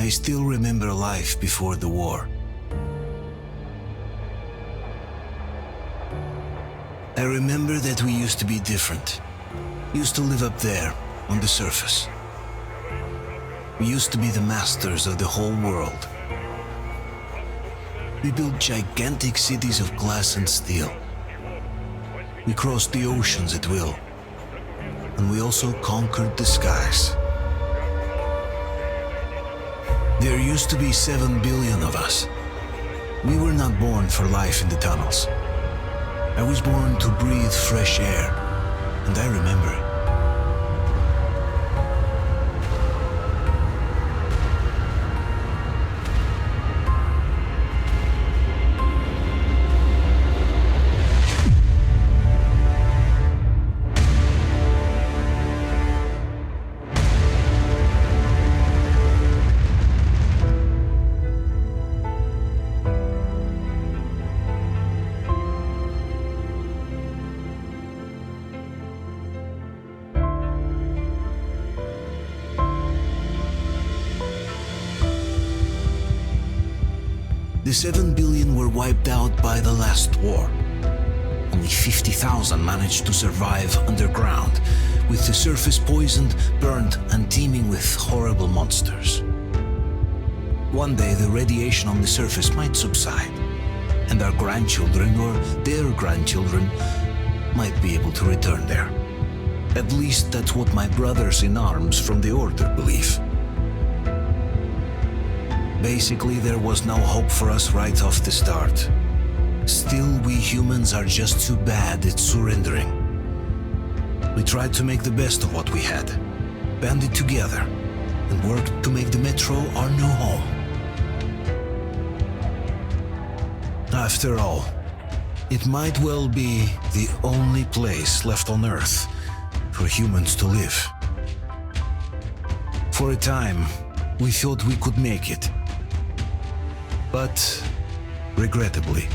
I still remember life before the war. I remember that we used to be different. Used to live up there, on the surface. We used to be the masters of the whole world. We built gigantic cities of glass and steel. We crossed the oceans at will. And we also conquered the skies. There used to be 7 billion of us. We were not born for life in the tunnels. I was born to breathe fresh air, and I remember it. The 7 billion were wiped out by the last war. Only 50,000 managed to survive underground, with the surface poisoned, burned, and teeming with horrible monsters. One day the radiation on the surface might subside, and our grandchildren or their grandchildren might be able to return there. At least that's what my brothers in arms from the Order believe. Basically, there was no hope for us right off the start. Still, we humans are just too bad at surrendering. We tried to make the best of what we had, banded together, and worked to make the Metro our new home. After all, it might well be the only place left on Earth for humans to live. For a time, we thought we could make it. But, regrettably,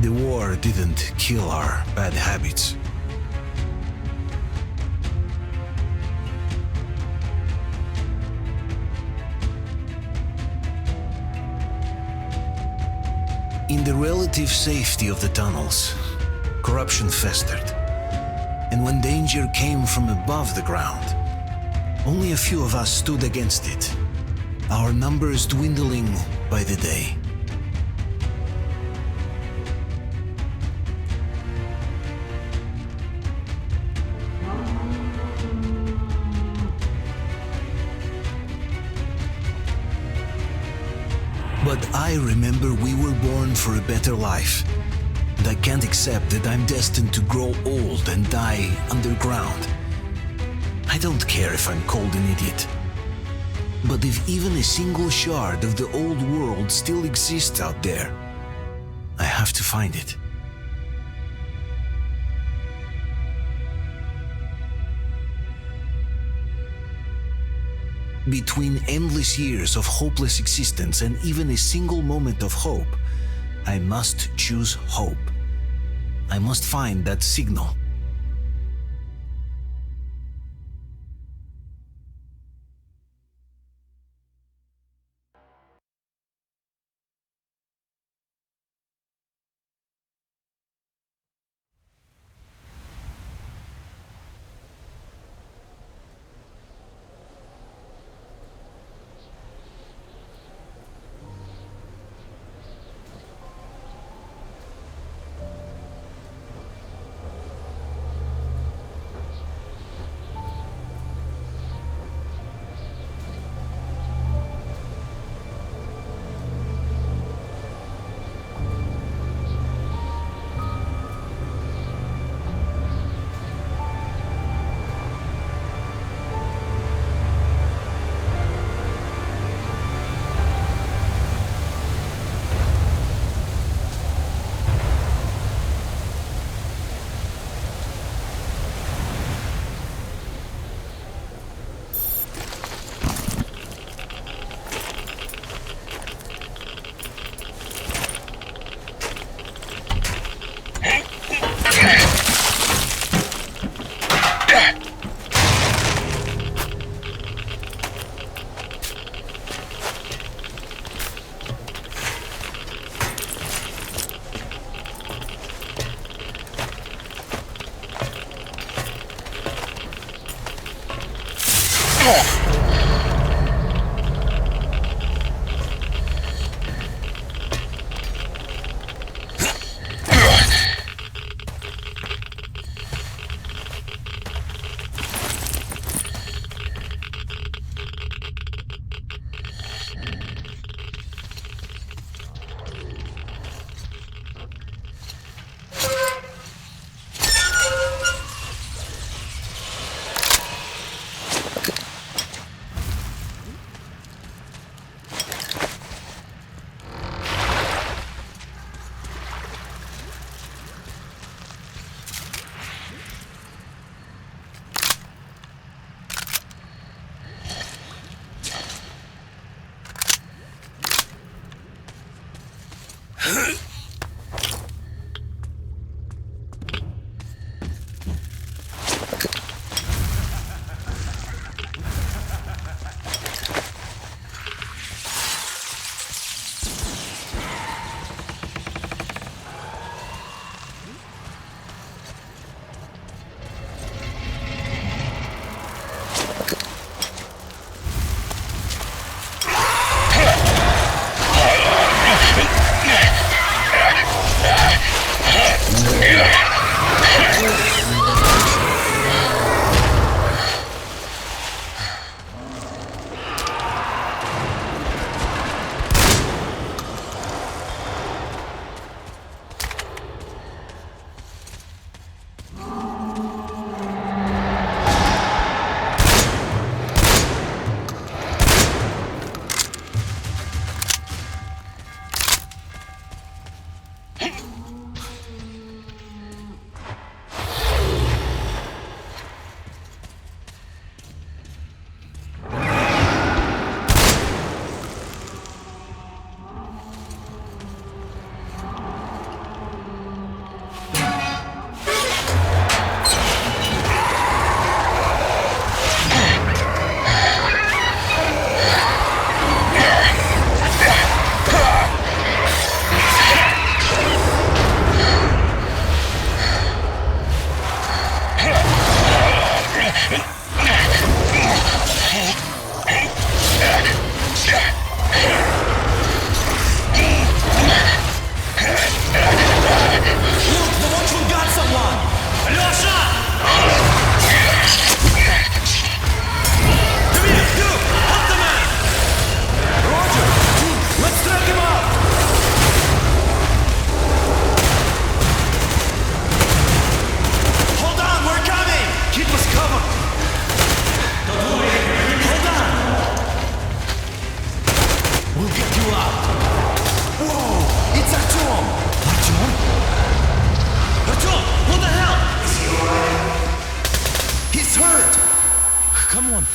the war didn't kill our bad habits. In the relative safety of the tunnels, corruption festered. And when danger came from above the ground, only a few of us stood against it, our numbers dwindling by the day. But I remember we were born for a better life, and I can't accept that I'm destined to grow old and die underground. I don't care if I'm called an idiot. But if even a single shard of the old world still exists out there, I have to find it. Between endless years of hopeless existence and even a single moment of hope, I must choose hope. I must find that signal.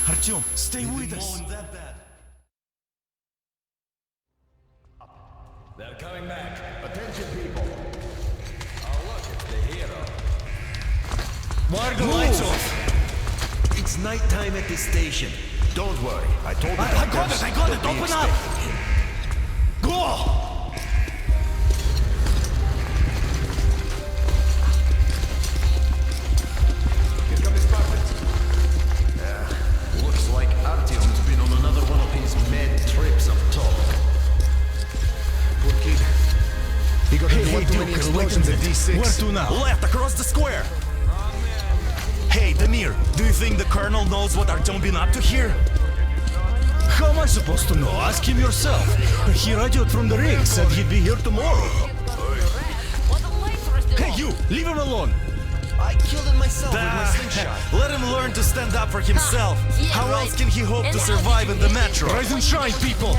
Artyom, stay with us. They're coming back. Attention, people. Oh, look, it's the hero. Why are the lights off? It's nighttime at this station. Don't worry. I told you. I got it. Open up. Go! Here come the Spartans. Looks like Artyom's been on another one of his mad trips up top. Poor kid. He got into one too many explosions at D6. Where to now? Left, across the square! Hey, Damir, do you think the Colonel knows what Artyom been up to here? How am I supposed to know? Ask him yourself. He radioed from the ring, said he'd be here tomorrow. Hey, you! Leave him alone! I killed him myself with my slingshot. Let him learn to stand up for himself. How else can he hope to survive in the metro? Rise and shine, people!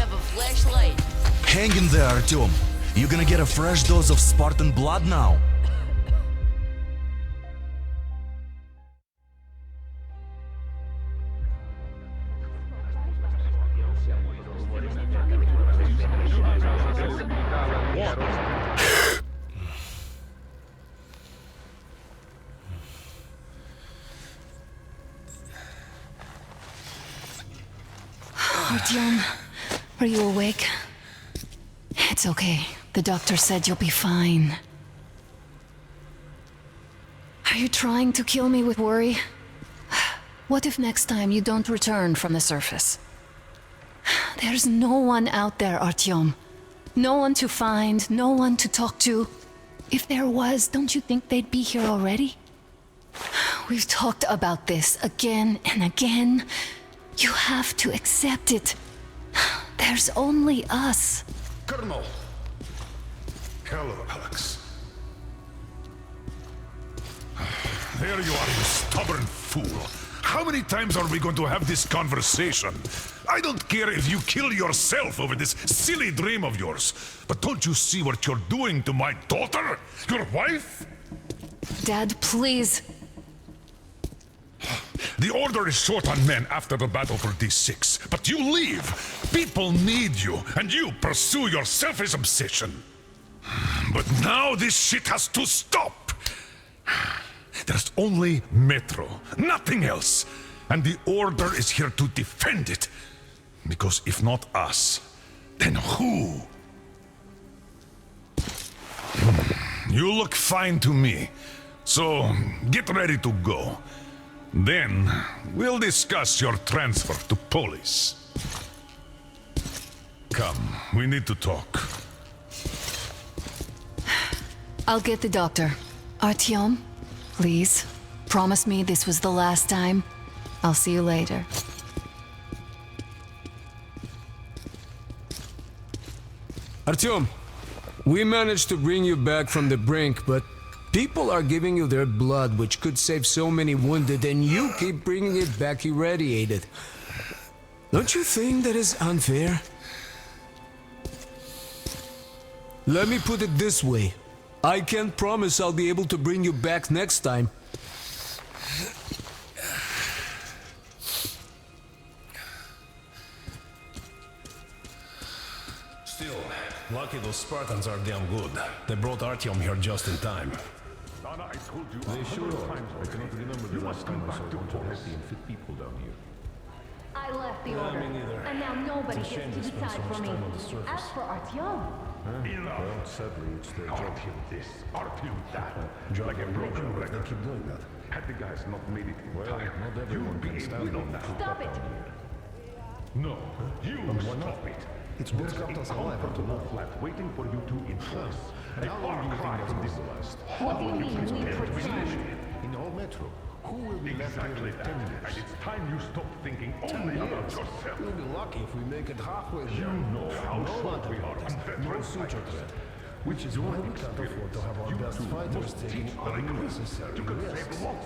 Hang in there, Artyom. You gonna get a fresh dose of Spartan blood now. Artyom, are you awake? It's okay. The doctor said you'll be fine. Are you trying to kill me with worry? What if next time you don't return from the surface? There's no one out there, Artyom. No one to find, no one to talk to. If there was, don't you think they'd be here already? We've talked about this again and again. You have to accept it. There's only us. Colonel! Hello, Alex. There you are, you stubborn fool. How many times are we going to have this conversation? I don't care if you kill yourself over this silly dream of yours, but don't you see what you're doing to my daughter? Your wife? Dad, please. The Order is short on men after the battle for D6, but you leave. People need you, and you pursue your selfish obsession. But now this shit has to stop. There's only Metro, nothing else. And the Order is here to defend it. Because if not us, then who? You look fine to me. So, get ready to go. Then, we'll discuss your transfer to Polis. Come, we need to talk. I'll get the doctor. Artyom, please, promise me this was the last time. I'll see you later. Artyom, we managed to bring you back from the brink, but people are giving you their blood, which could save so many wounded, and you keep bringing it back irradiated. Don't you think that is unfair? Let me put it this way. I can't promise I'll be able to bring you back next time. Still, lucky those Spartans are damn good. They brought Artyom here just in time. They sure are. I cannot remember the last time I saw a bunch of happy and fit people down here. I left the Order, and now nobody gets to decide for me. As for Artyom... Well, sadly, it's their job. This, Artyom that. Like a broken record. Keep doing that. Had the guys not made it in Well, time, not everyone you'd be can a stand widow on now. Stop it! No, you stop it. It's There's what a kept us alive until comfortable now. flat waiting for you to enforce. A far cry from this last. What do you mean, we pretend? In all Metro, who will be left here in 10 years? And it's time you stop thinking only about yourself. We'll be lucky if we make it halfway there. You know how no short we are on no veteran suture fighters. threat. Which is why we can't afford to have our best fighters taking unnecessary risks. What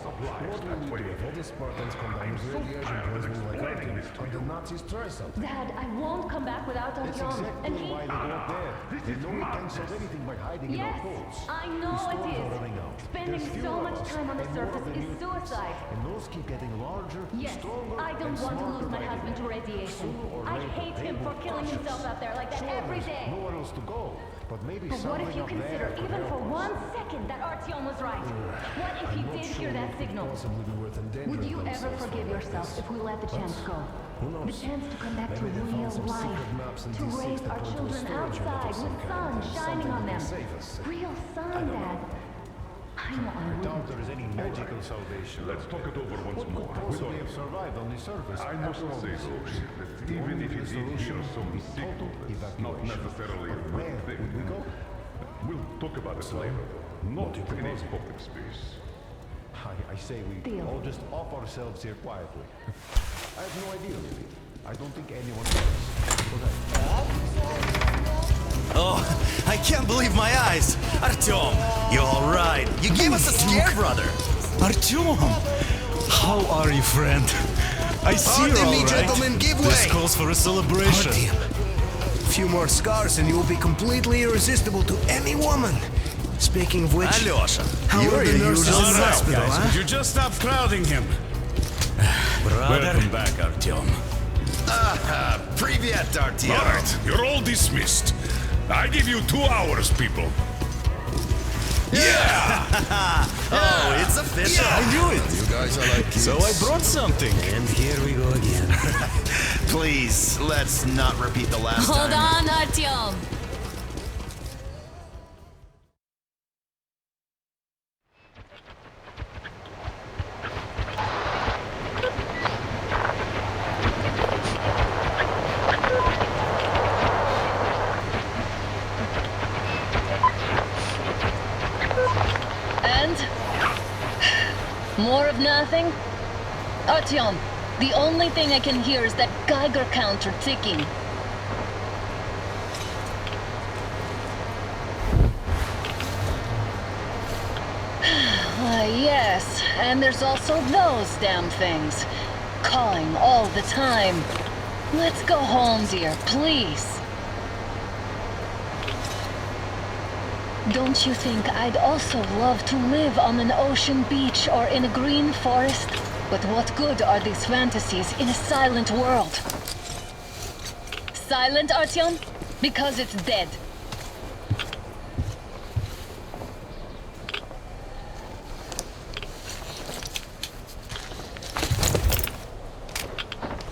will we do if all the Spartans come down with radiation poisoning like Artyom, and the Nazis try something? Dad, I won't come back without That's Artyom. exactly And he... why they go up there. They know we can't solve anything by hiding in our Yes, coats. I know The it storms are is. running out. Spending There's so fewer much of us, time on the and more of surface the is mutants. suicide. And those keep getting larger, Yes, stronger, I don't and want to smarter lose my by the husband to day. radiation. Sooner or I later, hate they him for will killing crush himself us. out there like that Sure, every there's day. nowhere else to go. But maybe But what if something you up consider there could even help for us. 1 second that Artyom was right? What if you I'm not did sure hear that what could signal? possibly be worth endangering Would you ever themselves forgive for like yourself this? if we let the chance go? Who knows? The chance to come back to Maybe they found real some life, secret maps in to D6 raise that our point to a children storage unit of outside some with kind, sun and shining something on that them. can save us. Real sun, Dad. I know I I doubt wouldn't. there is any magical salvation. Let's talk it over once What could more. possibly have survived on the surface? I must after all say, this? though, that The even only if you did solution hear some would be total signals, not evacuation. necessarily a But good where thing. would we go? We'll talk about it later. Not do you in propose? public space. I say we Deal. all just off ourselves here quietly. I have no idea, really. I don't think anyone does. Oh, I can't believe my eyes. Artyom, you all right? You gave us a scare, brother. Artyom! How are you, friend? I see Pardon you're all me, right. gentlemen, give This way. calls for a celebration. Artyom, a few more scars and you will be completely irresistible to any woman. Speaking of which, Alyosha, how you're are the your nurses usual in the self, hospital, Guys, huh? would you just stop crowding him? brother. Welcome back, Artyom. Привет, Artyom. All right, you're all dismissed. I give you 2 hours, people. Oh, it's official. I knew it. You guys are like kids. So I brought something. And here we go again. Please, let's not repeat the last Hold time. on, Artyom. More of nothing? Artyom, the only thing I can hear is that Geiger counter ticking. Yes, and there's also those damn things. Calling all the time. Let's go home, dear, please. Don't you think I'd also love to live on an ocean beach or in a green forest? But what good are these fantasies in a silent world? Silent, Artyom? Because it's dead.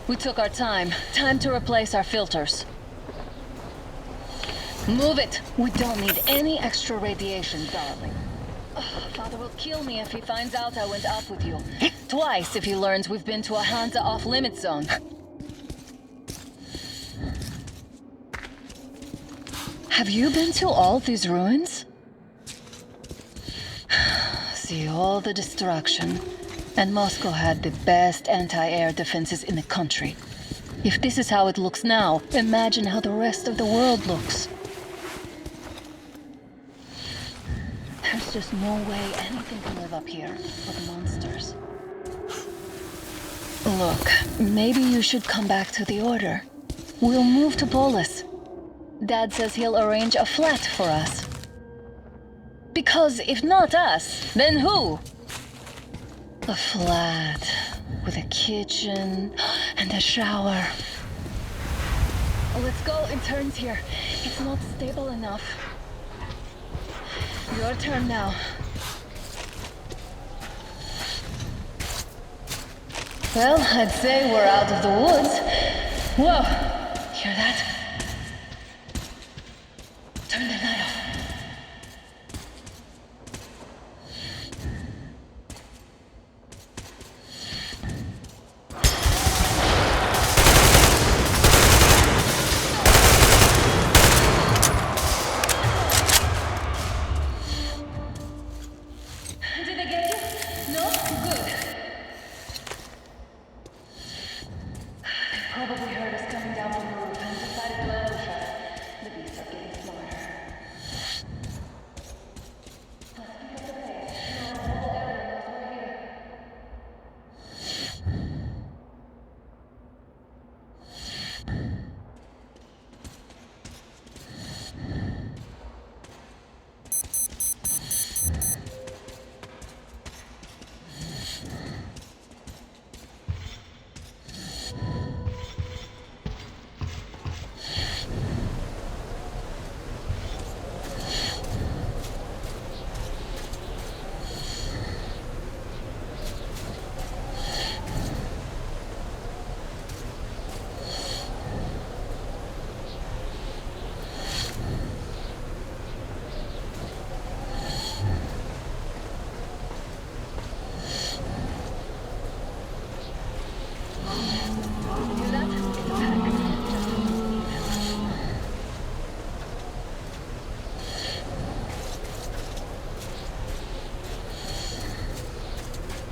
We took our time. Time to replace our filters. Move it! We don't need any extra radiation, darling. Father will kill me if he finds out I went out with you. Twice if he learns we've been to a Hansa off-limit zone. Have you been to all these ruins? See all the destruction. And Moscow had the best anti-air defenses in the country. If this is how it looks now, imagine how the rest of the world looks. There's just no way anything can live up here but monsters. Look, maybe you should come back to the Order. We'll move to Polis. Dad says he'll arrange a flat for us. Because if not us, then who? A flat with a kitchen and a shower. Let's go in turns here. It's not stable enough. Your turn now. Well, I'd say we're out of the woods. Whoa! Hear that? Turn the light off.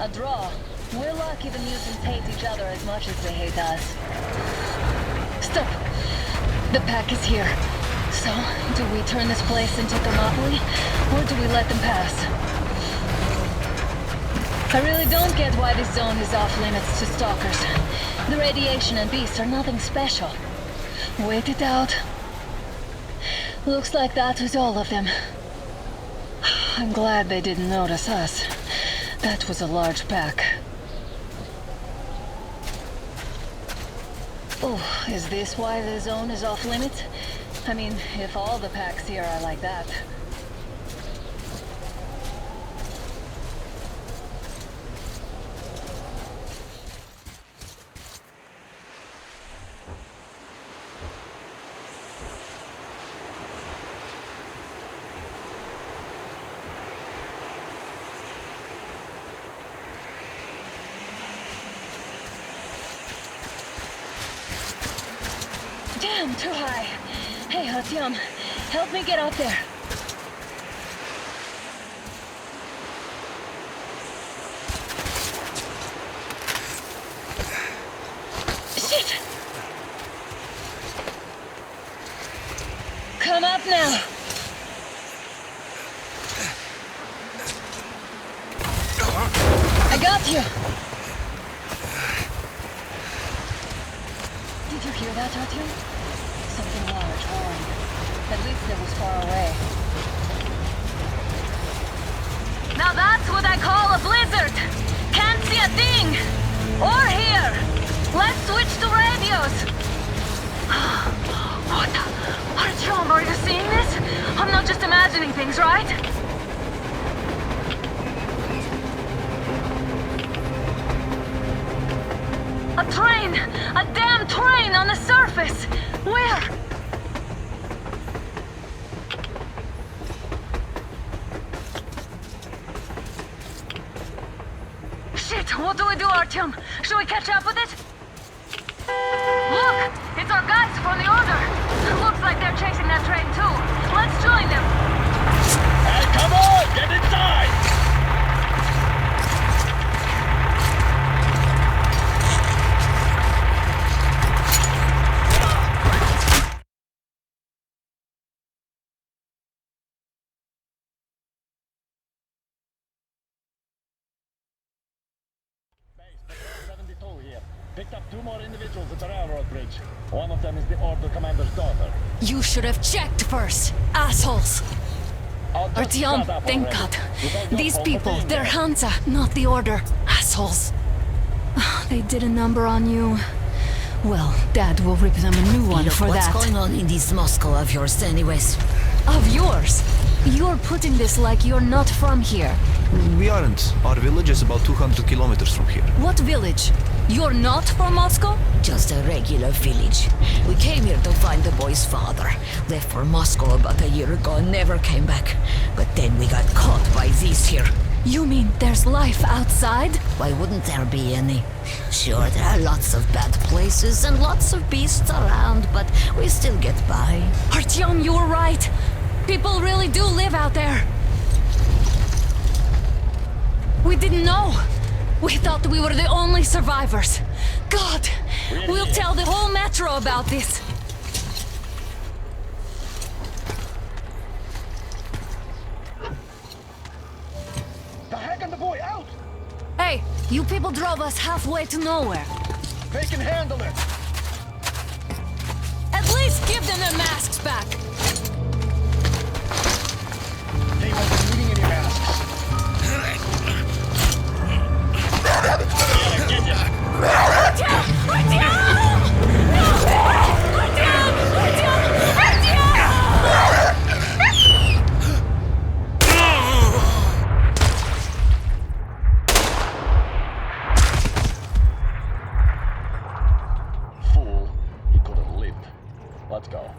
A draw. We're lucky the mutants hate each other as much as they hate us. Stop! The pack is here. So, do we turn this place into Thermopylae, or do we let them pass? I really don't get why this zone is off limits to stalkers. The radiation and beasts are nothing special. Wait it out. Looks like that was all of them. I'm glad they didn't notice us. That was a large pack. Oh, is this why the zone is off limits? I mean, if all the packs here are like that. Damn, too high. Hey, Artyom, help me get up there. Hear that, Artyom? Something large roaring. At least it was far away. Now that's what I call a blizzard! Can't see a thing! Or hear! Let's switch to radios! What the? Artyom, are you seeing this? I'm not just imagining things, right? A train! A damn train on the surface! Where? Shit, what do we do, Artyom? Should we catch up with it? Look! It's our guys from the Order! Looks like they're chasing that train too. Let's join them! Hey, come on! Get inside! Picked up 2 more individuals at the railroad bridge. One of them is the Order commander's daughter. You should have checked first, assholes! Artyom, thank God. These people, they're Hansa, not the Order. Assholes. They did a number on you. Well, Dad will rip them a new one for that. What's going on in this Moscow of yours anyways? Of yours? You're putting this like you're not from here. We aren't. Our village is about 200 kilometers from here. What village? You're not from Moscow? Just a regular village. We came here to find the boy's father. Left for Moscow about a year ago and never came back. But then we got caught by these here. You mean there's life outside? Why wouldn't there be any? Sure, there are lots of bad places and lots of beasts around, but we still get by. Artyom, you were right. People really do live out there. We didn't know. We thought we were the only survivors. God, we'll tell the whole metro about this. The Hag and the boy out! Hey, you people drove us halfway to nowhere. They can handle it! At least give them their masks back. They won't be needing any masks. Fool. He could have lived. Let's go.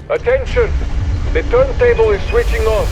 Attention! The turntable is switching on.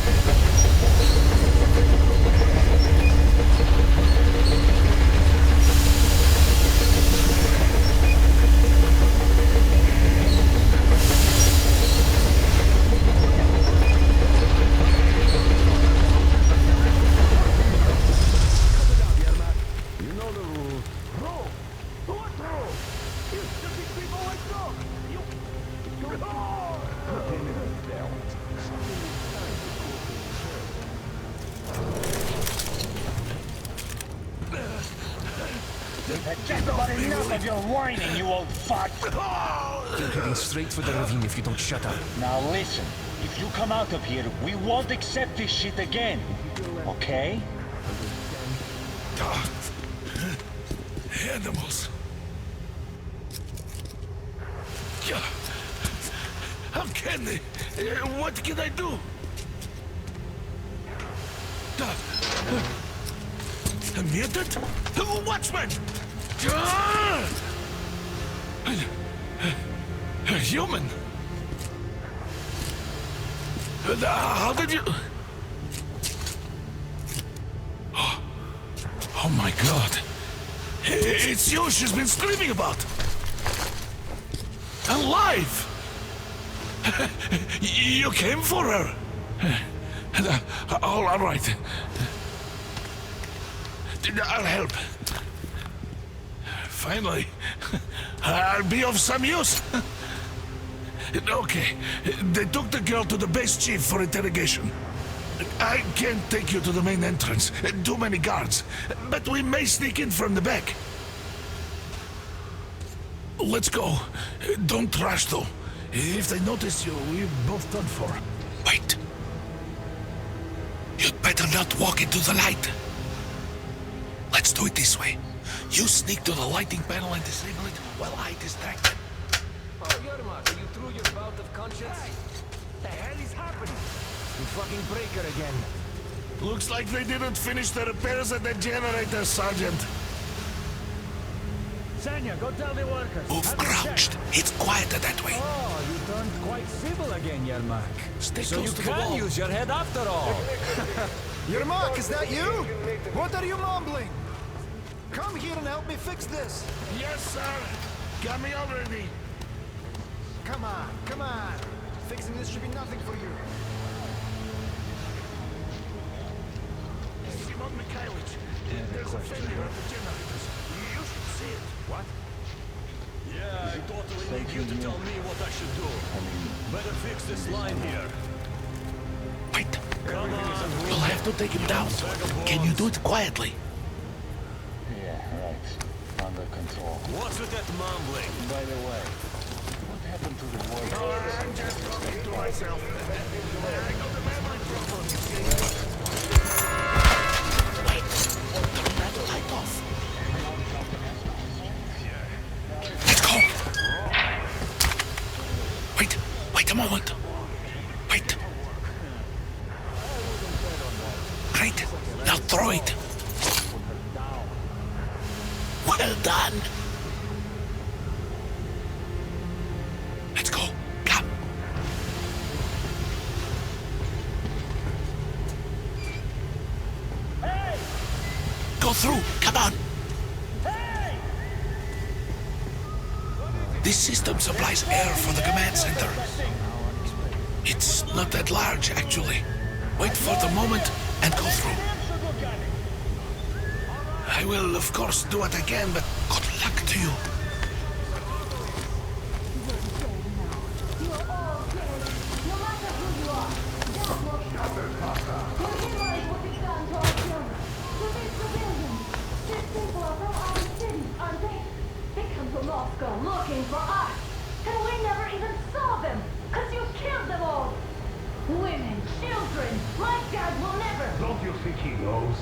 Just about enough of your whining, you old fuck! You're heading straight for the ravine if you don't shut up. Now listen, if you come out of here, we won't accept this shit again. Okay? Animals. How can they? What can I do? A mutant? Watchman! A human? How did you... Oh my god. It's you she's been screaming about. Alive! You came for her. All right. I'll help. Finally, I'll be of some use. Okay, they took the girl to the base chief for interrogation. I can't take you to the main entrance. Too many guards. But we may sneak in from the back. Let's go. Don't rush, though. If they notice you, we're both done for. Wait. You'd better not walk into the light. Let's do it this way. You sneak to the lighting panel and disable it while I distract them. Oh, Yermak, are you through your bout of conscience? The hell is happening? You fucking breaker again. Looks like they didn't finish the repairs at the generator, Sergeant. Sanya, go tell the workers. Move crouched. It's quieter that way. Oh, you turned quite civil again, Yermak. Stay So close you to the can wall. use your head after all. Yermak, is that you? What are you mumbling? Come here and help me fix this. Yes, sir. Got me already. Come on, come on. Fixing this should be nothing for you. Simon Mikhailовich, there's a failure at the generators. You should see it. What? Yeah, I totally need you to tell me what I should do. Better fix this line here. Wait. Come on. You'll have to take him down. Can you do it quietly? Yeah, right. Under control. What's with that mumbling? By the way, what happened to the workers? I'm just talking to myself. I got the memory problem. Wait. Turn that light off. Let's go. Wait a moment. Wait. Great. Now throw it. Well done. Let's go. Come. Hey! Go through. Come on. Hey! This system supplies air for the command center. It's not that large, actually. Wait for the moment and go through. I will, of course, do what I can, but good luck to you. Moscow looking for us, and we never even saw them, because you killed them all. Women, children, my dad will never. Don't you think he knows?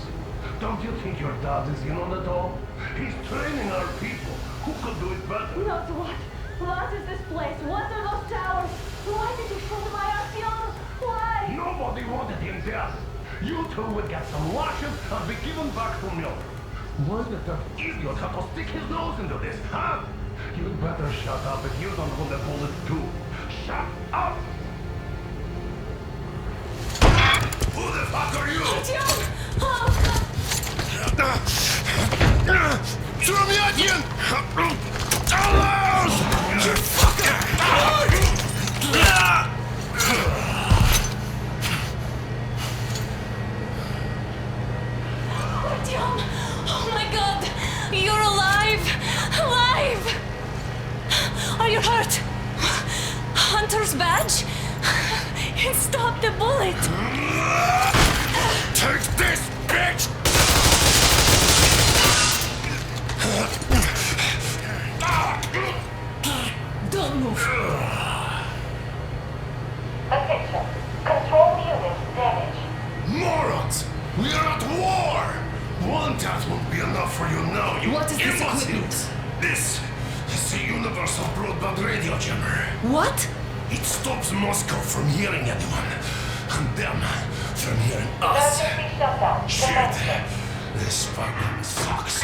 Don't you think your dad is in on it all? He's training our people. Who could do it better? Not what? What is this place? What are those towers? Why did you shoot my Artyom? Why? Nobody wanted him dead. You two would get some lashes and be given back to milk. Why did that idiot have to stick his nose into this, huh? You'd better shut up if you don't hold a bullet too. Shut up! Surmiatin! Alert! You fucker! Artyom! Oh my god! You're alive! Alive! Are you hurt? Hunter's badge? It stopped the bullet! Take this, bitch! Don't move! Attention. Control unit damage. Morons! We are at war! One task won't be enough for you now, you What is this imbeciles. equipment? This is a universal broadband radio jammer. What? It stops Moscow from hearing anyone, and them from hearing us. Emergency shutdown. Shit! This fucking sucks.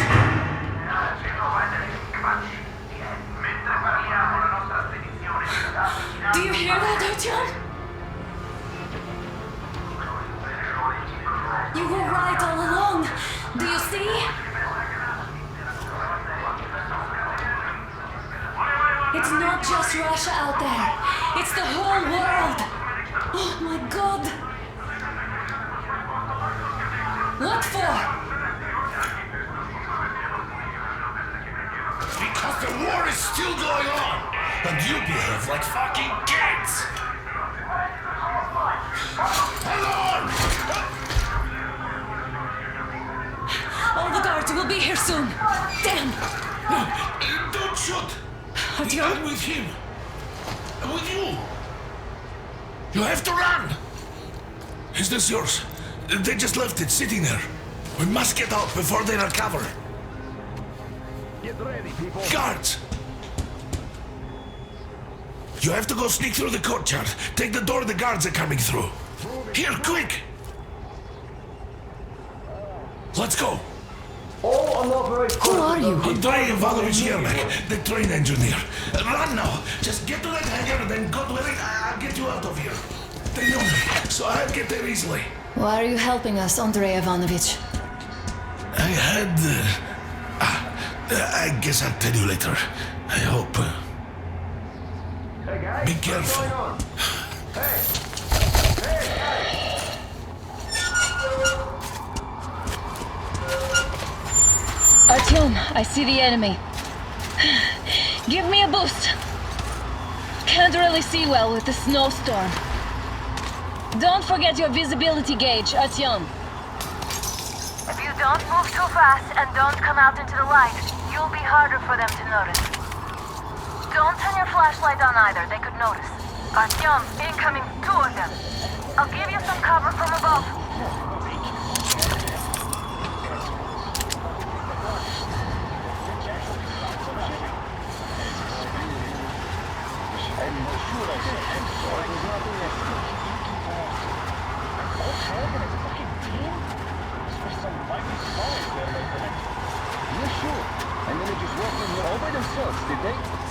Do you hear that, Artyom? You were right all along. Do you see? It's not just Russia out there. It's the whole world. Oh my god. What for? Because the war is still going on, and you behave like fucking kids! Alarm! All the guards will be here soon. Damn. Don't shoot! Artyom? I'm with him. I'm with you. You have to run! Is this yours? They just left it sitting there. We must get out before they recover. Get ready, people. Guards! You have to go sneak through the courtyard. Take the door the guards are coming through. Here, quick! Let's go! Who are you? Andrei Ivanovich Yermak, the train engineer. Run now! Just get to that hangar, then God willing, I'll get you out of here. They know me, so I'll get there easily. Why are you helping us, Andrei Ivanovich? I had... I guess I'll tell you later. I hope. Hey guys, Be careful. what's going on? Hey! Hey, guys! Artyom, I see the enemy. Give me a boost. Can't really see well with the snowstorm. Don't forget your visibility gauge, Artyom. If you don't move too fast and don't come out into the light, you'll be harder for them to notice. Don't turn your flashlight on either, they could notice. Artyom, incoming, 2 of them. I'll give you some cover from above.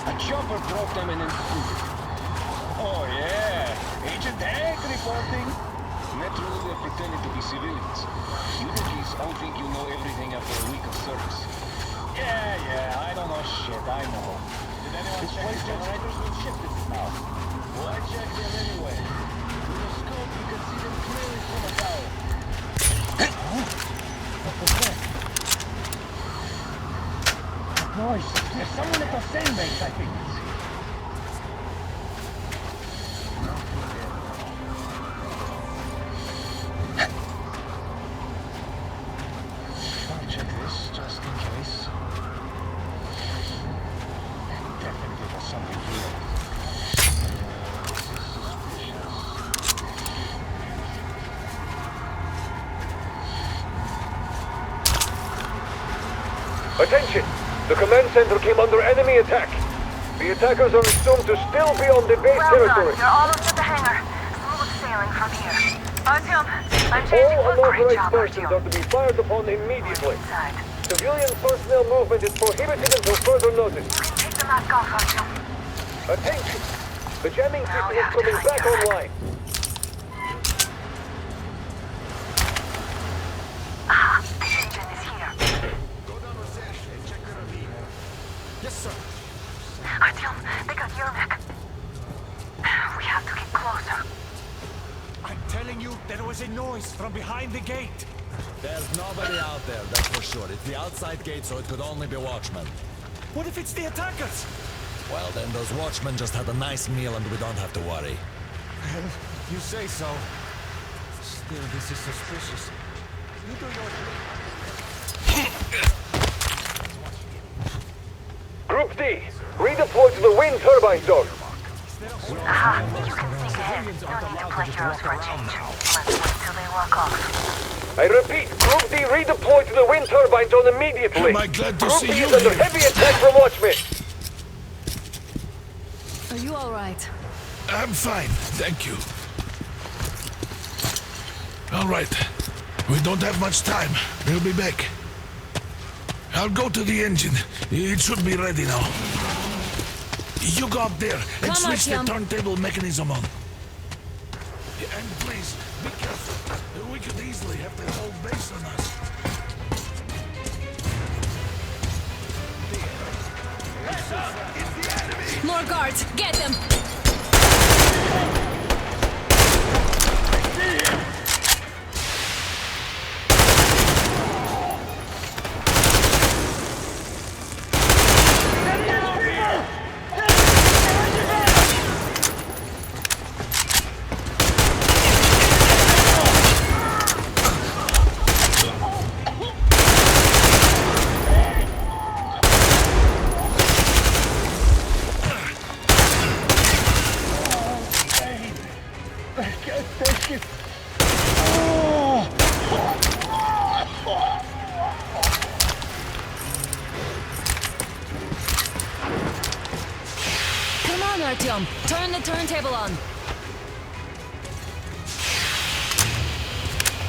A chopper broke them and then... Oh yeah, Agent Hank reporting. Naturally, they're pretending to be civilians. You rookies all think you know everything after a week of service. Yeah, I don't know shit, I know. Did anyone check the generators? Been shifted now. Well, I checked them anyway. With a scope, you can see them clearly from a tower. What was that? Noise. There's someone at the same base, I think. I'll check this just in case. Definitely there's something here. This is suspicious. Attention! The command center came under enemy attack. The attackers are assumed to still be on the base territory. You're almost at the hangar. Smooth sailing from here. Artyom, I'm changing All foot. Great unauthorized job, persons Artyom. are to be fired upon immediately. Inside. Civilian personnel movement is prohibited until further notice. Take the mask off, Artyom. Attention! The jamming Now we system is have to coming find back your online. Aha, the engine is here. telling you there was a noise from behind the gate. There's nobody out there, that's for sure. It's the outside gate, so it could only be watchmen. What if it's the attackers? Well, then those watchmen just had a nice meal and we don't have to worry. Well, you say so. Still, this is suspicious. You do your Group D, redeploy to the wind turbine zone. Aha, you can sneak ahead. No need to play heroes for a change. Let's wait till they walk off. I repeat, Group D, redeploy to the wind turbine zone immediately. Am I glad to Group see D you is under here. heavy attack from watchmen. Are you all right? I'm fine, thank you. All right, we don't have much time. They'll be back. I'll go to the engine. It should be ready now. You go up there and Come, switch the Artyom. turntable mechanism on. And please, be careful. We could easily have the whole base on us. More guards! Get them! Come on, Artyom! Turn the turntable on!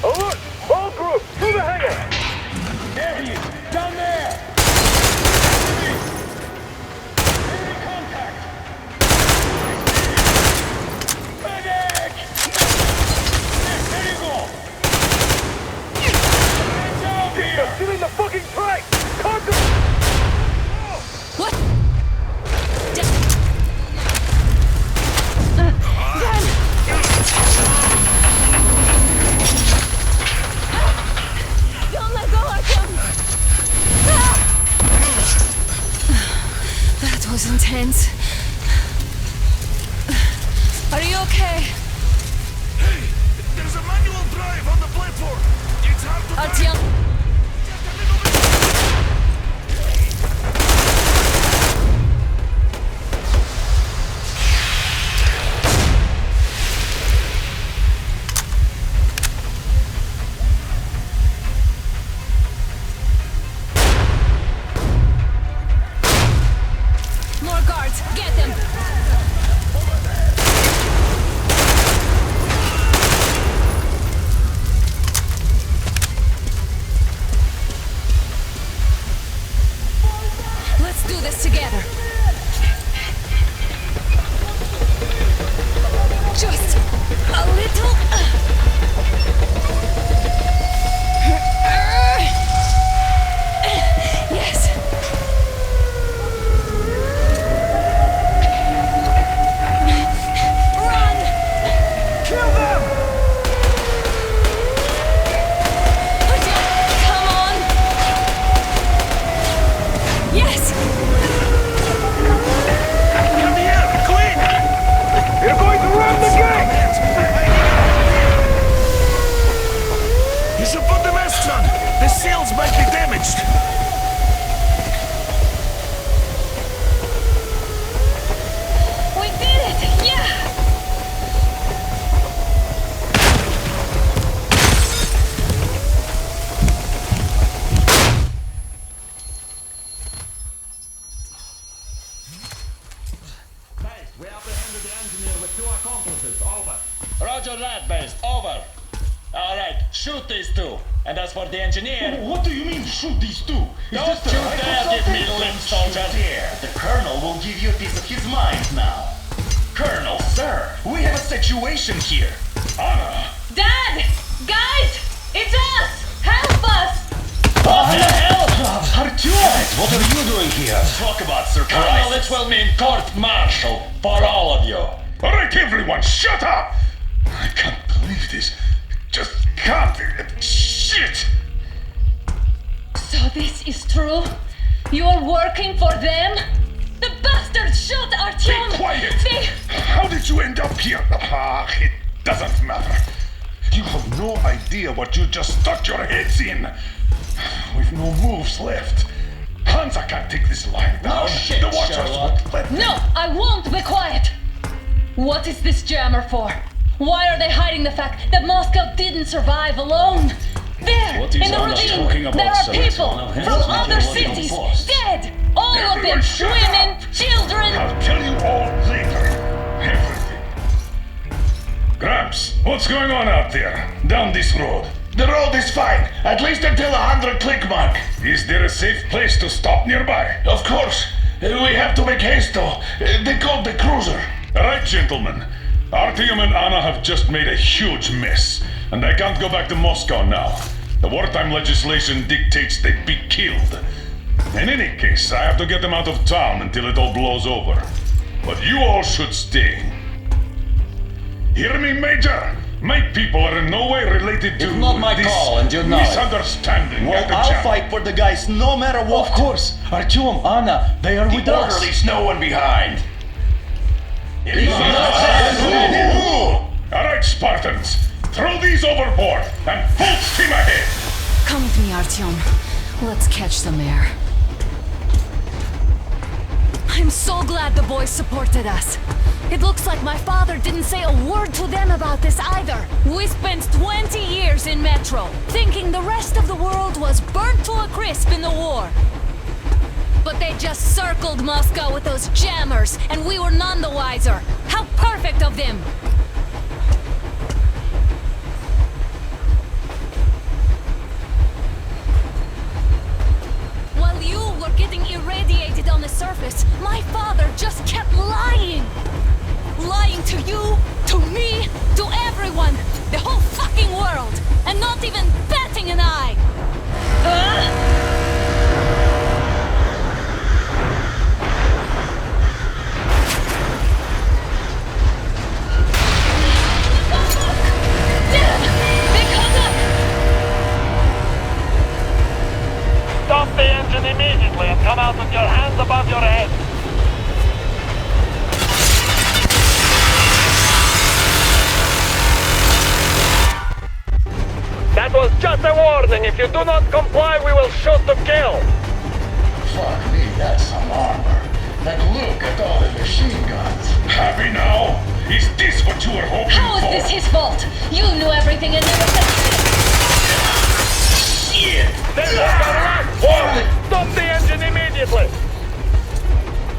Alert! All group, to the hangar! There he is! Down there! Enemy contact! Medic! There you go! Down They're here! still in the fucking track! Contact! What? Don't let go, Artyom! That was intense. Are you okay? Hey, there's a manual drive on the platform. It's hard to Artyom! More guards! Get them! Let's do this together. Just a little. Yes. Run! Kill them! Come on! Yes! Come here, quick! You're going to run the gate! You should put the masks on. The seals might be damaged. We did it! Yeah! We apprehended the engineer with 2 accomplices. Over. Roger that, base. Over. Alright, shoot these 2. And as for the engineer... What do you mean, shoot these 2? Don't you dare give me limp, soldier! The Colonel will give you a piece of his mind now. Colonel, sir, we have a situation here. Dad! Guys! It's us! Help us! What the hell? Artyom! What are you doing here? Talk about surprise. Colonel, it will mean court-martial for all of you. All right, everyone, shut up! I can't believe this. Just can't. Shit! So this is true? You're working for them? The bastards shot Artyom! Be quiet! How did you end up here? It doesn't matter. You have no idea what you just stuck your heads in. We've no moves left. Hansa can't take this lying down. Oh, shit, the Watchers Sherlock. won't let me. No, I won't be quiet! What is this jammer for? Why are they hiding the fact that Moscow didn't survive alone? There, What is in the Anna ravine, talking about, there are sir? people Anna, from that's not other your way on cities, post. dead! All of them, Everyone shut women, up. children! I'll tell you all later. Everything. Gramps, what's going on out there? Down this road. The road is fine, at least until 100 click mark. Is there a safe place to stop nearby? Of course. We have to make haste though. They called the cruiser. All right, gentlemen. Artyom and Anna have just made a huge mess, and I can't go back to Moscow now. The wartime legislation dictates they be killed. In any case, I have to get them out of town until it all blows over. But you all should stay. Hear me, Major? My people are in no way related to It's not my this call, and you know it. misunderstanding. Well, at the I'll camp. fight for the guys no matter what. Of course. Artyom, Anna, they are with us. Leaves no one behind. All right, Spartans. Throw these overboard and full steam ahead. Come with me, Artyom. Let's catch some air. I'm so glad the boys supported us. It looks like my father didn't say a word to them about this either. We spent 20 years in Metro, thinking the rest of the world was burnt to a crisp in the war. But they just circled Moscow with those jammers, and we were none the wiser. How perfect of them! While you were getting irradiated on the surface, my father just kept lying. Lying to you, to me, to everyone, the whole fucking world, and not even batting an eye. Stop the engine immediately and come out with your hands above your head. That was just a warning. If you do not comply, we will shoot to kill. Fuck me, that's some armor. And look at all the machine guns. Happy now? Is this what you were hoping How is for? this his fault? You knew everything and never said Shit! There's a last warning. Stop the engine immediately.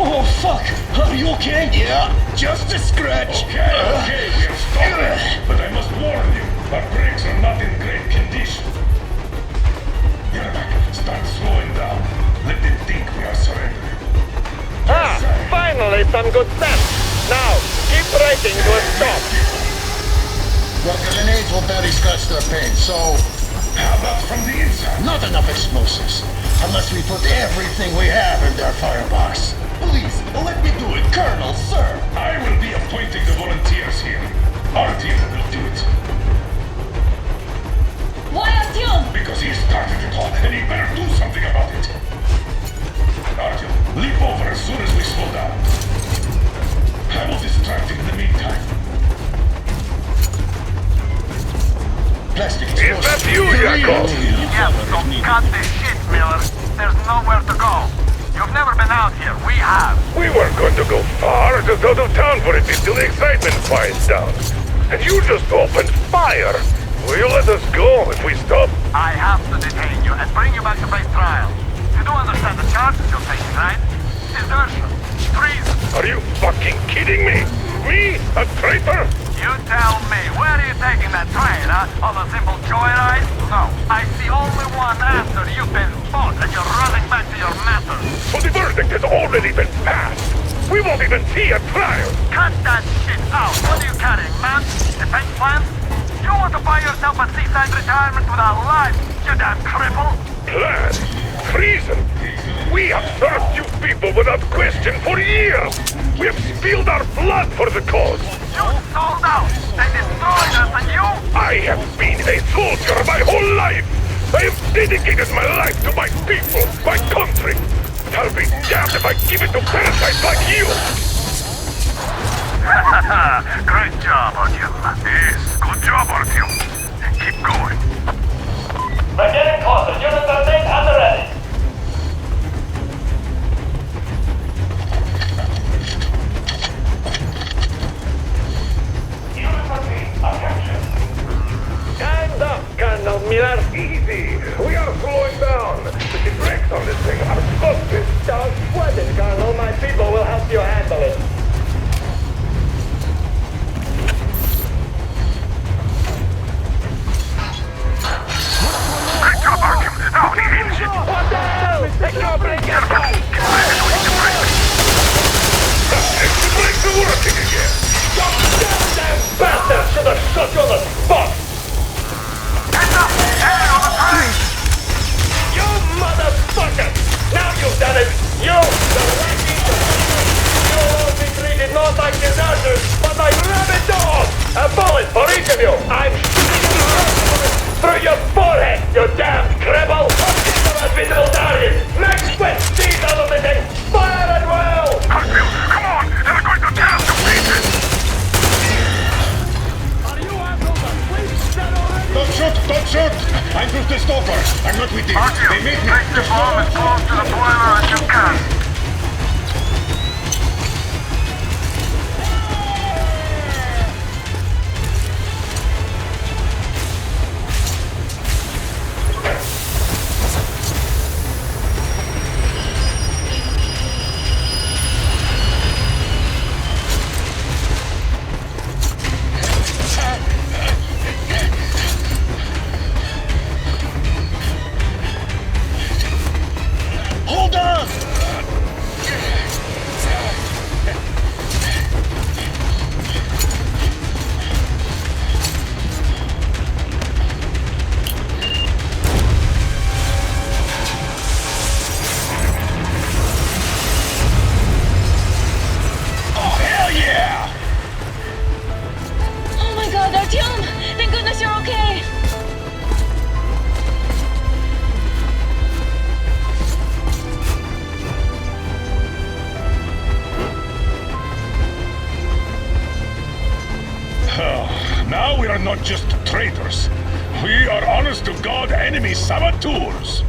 Oh fuck! Are you okay? Yeah, just a scratch. Okay, we are stopping. But I must warn you, our brakes are not in great condition. Yermak, start slowing down. Let them think we are surrendering. Finally some good sense. Now, keep braking to a stop. Well, grenades will barely scratch their paint, so... How about from the inside? Not enough explosives. Unless we put everything we have in their firebox. Please, let me do it, Colonel, sir. I will be appointing the volunteers here. Artyom will do it. Why Artyom? Because he started it all, and he better do something about it. Artyom, leap over as soon as we slow down. I will distract him in the meantime. Plastic Is that you, Jacob? Yes, so cut this shit, Miller. There's nowhere to go. You've never been out here. We have. We weren't going to go far, just out of town for a bit till the excitement quiets down. And you just opened fire. Will you let us go if we stop? I have to detain you and bring you back to face trial. You do understand the charges you're taking, right? Desertion, treason. Are you fucking kidding me? Me? A traitor? You tell me, where are you taking that train, huh? On a simple joyride? No, I see only one answer. You've been fought and you're running back to your masters. So the verdict has already been passed. We won't even see a trial. Cut that shit out. What are you carrying, man? Defense plans? You want to buy yourself a seaside retirement without life, you damn cripple? Plan? Treason? We have served you people without question for years. We have spilled our blood for the cause. You sold out. They destroyed I have been a soldier my whole life! I have dedicated my life to my people, my country! But I'll be damned if I give it to parasites like you! Great job, Artyom. Yes, good job, Artyom. Keep going. We're getting closer. Unit 13 at the ready. Unit 13, attention. Time's up, Colonel Miller. Easy! We are slowing down! The brakes on this thing are busted! Don't sweat it, Colonel. My people will help you handle it. Great job, Artyom. Now the engine. What the hell? They can't break it. The brakes are working again! Damn bastard should have shot you on the spot! Heads up! Enemy on the train! You motherfucker! Now you've done it! You, the ranking you will be treated not like deserters, but like rabid dogs! A bullet for each of you! I'm shooting through your forehead, you damn cripple! A visible target! Make sweat seeds out of the thing! Fire at will! Hartfield, come on! They're going to tear us to pieces! Are you assholes asleep? Dead already? Don't shoot! Don't shoot! I'm just a stalker. I'm not with this. Artyom, They made me. place the bomb as close to the boiler as you can. Hold on! Oh, hell yeah! Oh my god, Artyom! Thank goodness you're okay! Now we are not just traitors. We are honest-to-God enemy saboteurs.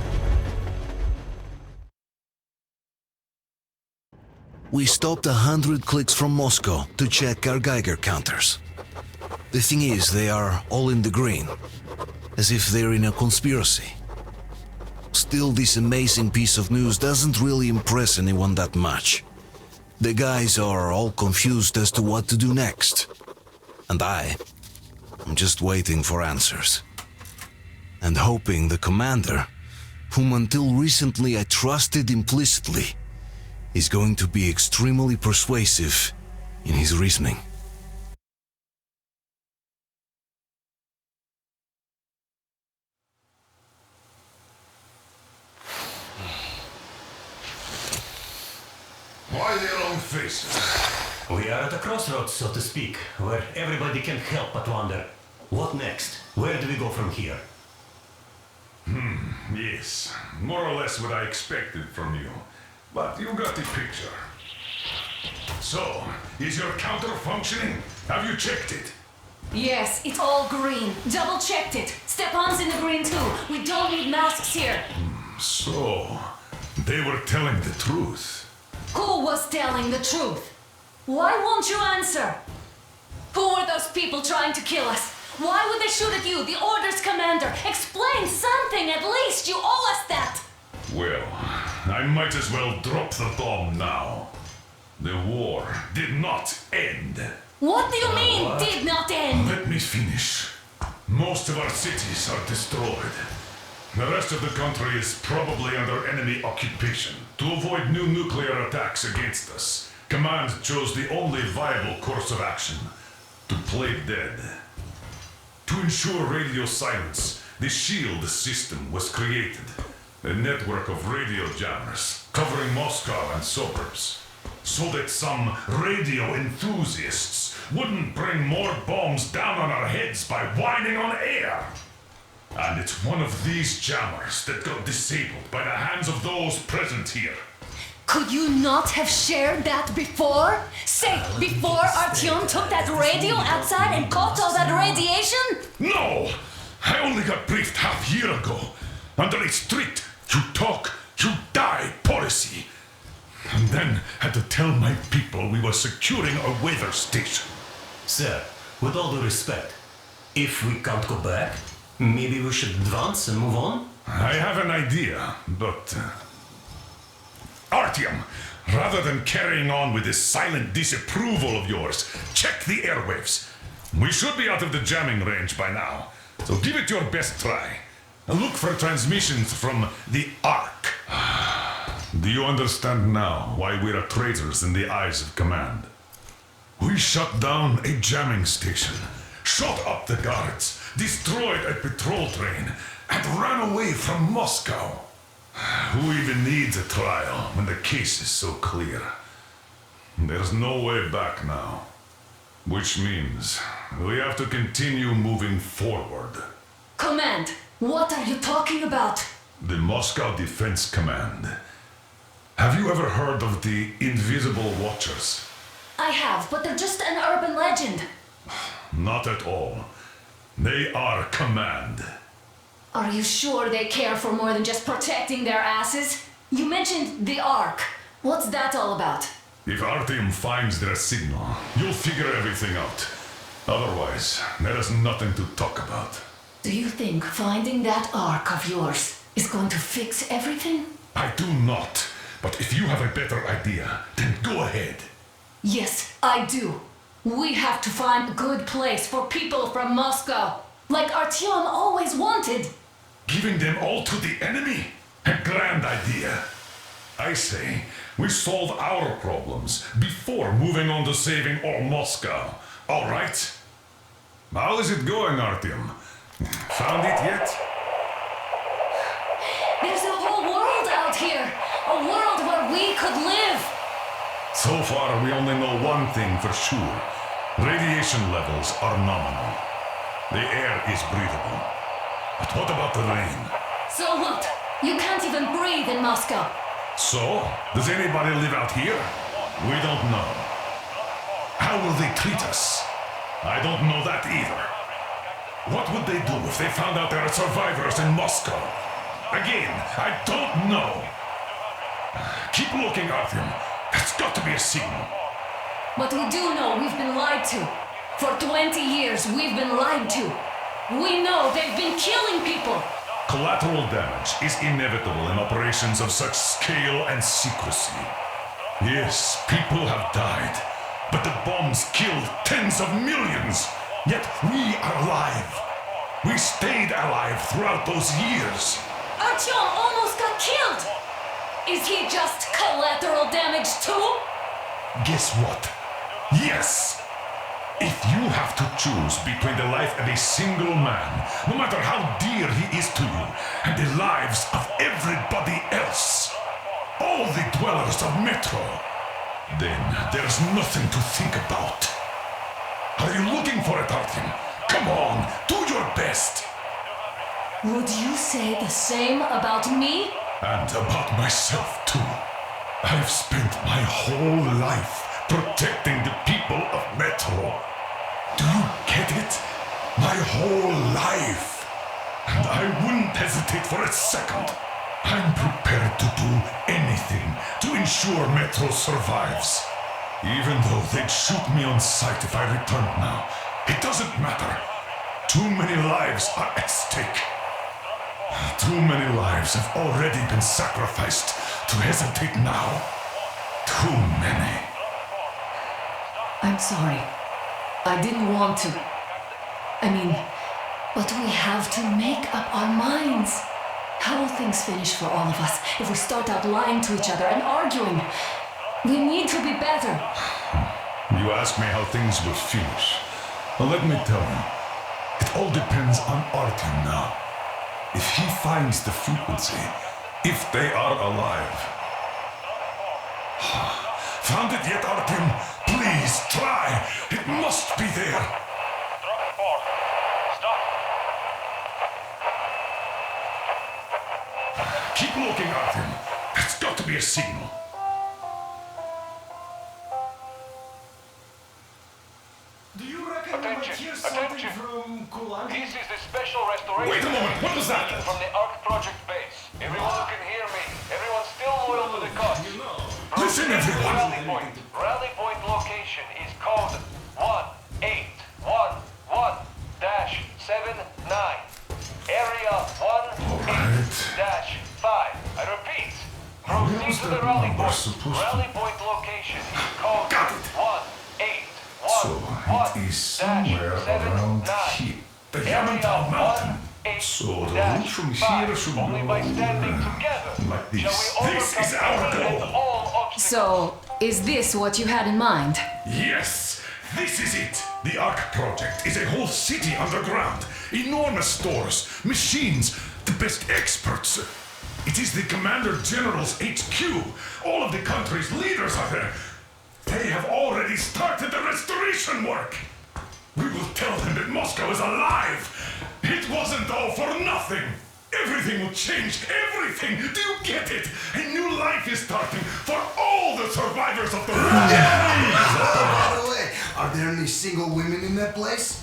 We stopped 100 clicks from Moscow to check our Geiger counters. The thing is, they are all in the green, as if they're in a conspiracy. Still, this amazing piece of news doesn't really impress anyone that much. The guys are all confused as to what to do next. And I'm just waiting for answers. And hoping the commander, whom until recently I trusted implicitly, is going to be extremely persuasive in his reasoning. Why the long faces? We are at a crossroads, so to speak, where everybody can help but wonder. What next? Where do we go from here? Yes, more or less what I expected from you. But you got the picture. So, is your counter functioning? Have you checked it? Yes, it's all green. Double checked it. Stepan's in the green too. We don't need masks here. So, they were telling the truth. Who was telling the truth? Why won't you answer? Who were those people trying to kill us? Why would they shoot at you, the Order's commander? Explain something at least! You owe us that! Well, I might as well drop the bomb now. The war did not end. What do you mean, did not end? Let me finish. Most of our cities are destroyed. The rest of the country is probably under enemy occupation. To avoid new nuclear attacks against us, Command chose the only viable course of action: to play dead. To ensure radio silence, the SHIELD system was created. A network of radio jammers covering Moscow and suburbs. so that some radio enthusiasts wouldn't bring more bombs down on our heads by whining on air. And it's one of these jammers that got disabled by the hands of those present here. Could you not have shared that before? Say, before Artyom took that radio outside and caught all that radiation? No! I only got briefed half year ago, under a strict you talk, you die policy. And then had to tell my people we were securing a weather station. Sir, with all due respect, if we can't go back, maybe we should advance and move on? I have an idea, but... Artyom, rather than carrying on with this silent disapproval of yours, check the airwaves. We should be out of the jamming range by now, so give it your best try. And look for transmissions from the Ark. Do you understand now why we're traitors in the eyes of command? We shut down a jamming station, shot up the guards, destroyed a patrol train, and ran away from Moscow. Who even needs a trial when the case is so clear? There's no way back now. Which means we have to continue moving forward. Command, what are you talking about? The Moscow Defense Command. Have you ever heard of the Invisible Watchers? I have, but they're just an urban legend. Not at all. They are command. Are you sure they care for more than just protecting their asses? You mentioned the Ark. What's that all about? If Artyom finds their signal, you'll figure everything out. Otherwise, there is nothing to talk about. Do you think finding that Ark of yours is going to fix everything? I do not. But if you have a better idea, then go ahead. Yes, I do. We have to find a good place for people from Moscow, like Artyom always wanted. Giving them all to the enemy? A grand idea. I say, we solve our problems before moving on to saving all Moscow. All right? How is it going, Artyom? Found it yet? There's a whole world out here. A world where we could live. So far, we only know one thing for sure. Radiation levels are nominal. The air is breathable. But what about the rain? So what? You can't even breathe in Moscow. So, does anybody live out here? We don't know. How will they treat us? I don't know that either. What would they do if they found out there are survivors in Moscow? Again, I don't know. Keep looking, Artyom. There's got to be a signal. But we do know we've been lied to. For 20 years, we've been lied to. We know they've been killing people. Collateral damage is inevitable in operations of such scale and secrecy. Yes, people have died, but the bombs killed tens of millions. Yet we are alive. We stayed alive throughout those years. Artyom almost got killed. Is he just collateral damage too? Guess what? Yes! If you have to choose between the life of a single man, no matter how dear he is to you, and the lives of everybody else, all the dwellers of Metro, then there's nothing to think about. Are you looking for it, Artyom? Come on, do your best! Would you say the same about me? And about myself, too. I've spent my whole life protecting the people of Metro. Do you get it? My whole life. And I wouldn't hesitate for a second. I'm prepared to do anything to ensure Metro survives. Even though they'd shoot me on sight if I returned now. It doesn't matter. Too many lives are at stake. Too many lives have already been sacrificed to hesitate now. Too many. I'm sorry. I didn't want to. But we have to make up our minds. How will things finish for all of us if we start out lying to each other and arguing? We need to be better. You ask me how things will finish. Well, let me tell you. It all depends on Artyom now. If he finds the frequency, if they are alive. found it yet, Artyom? Please, try. It must be there. Drop 4. Stop. Keep looking, Artyom. That's got to be a signal. Do you reckon Attention, we might hear something attention. from Kulandi? This is the special restoration. Wait a moment, what was that? From the Ark Project base. Everyone who can hear me. Everyone still loyal to the cause. Listen, everyone. Rally point. Rally point location is code 1811-79. Area 18-5. I repeat. Proceed to the rally point. Rally point location is code 1811-79. So it is somewhere around here. The Yamantau Mountain. So the route from here should go like this. This is our goal. So, is this what you had in mind? Yes, this is it. The Ark Project is a whole city underground. Enormous stores, machines, the best experts. It is the Commander General's HQ. All of the country's leaders are there. They have already started the restoration work. We will tell them that Moscow is alive. It wasn't all for nothing. Everything will change. Everything. Do you get it? A new life is starting for all the survivors of the war. By the way, are there any single women in that place?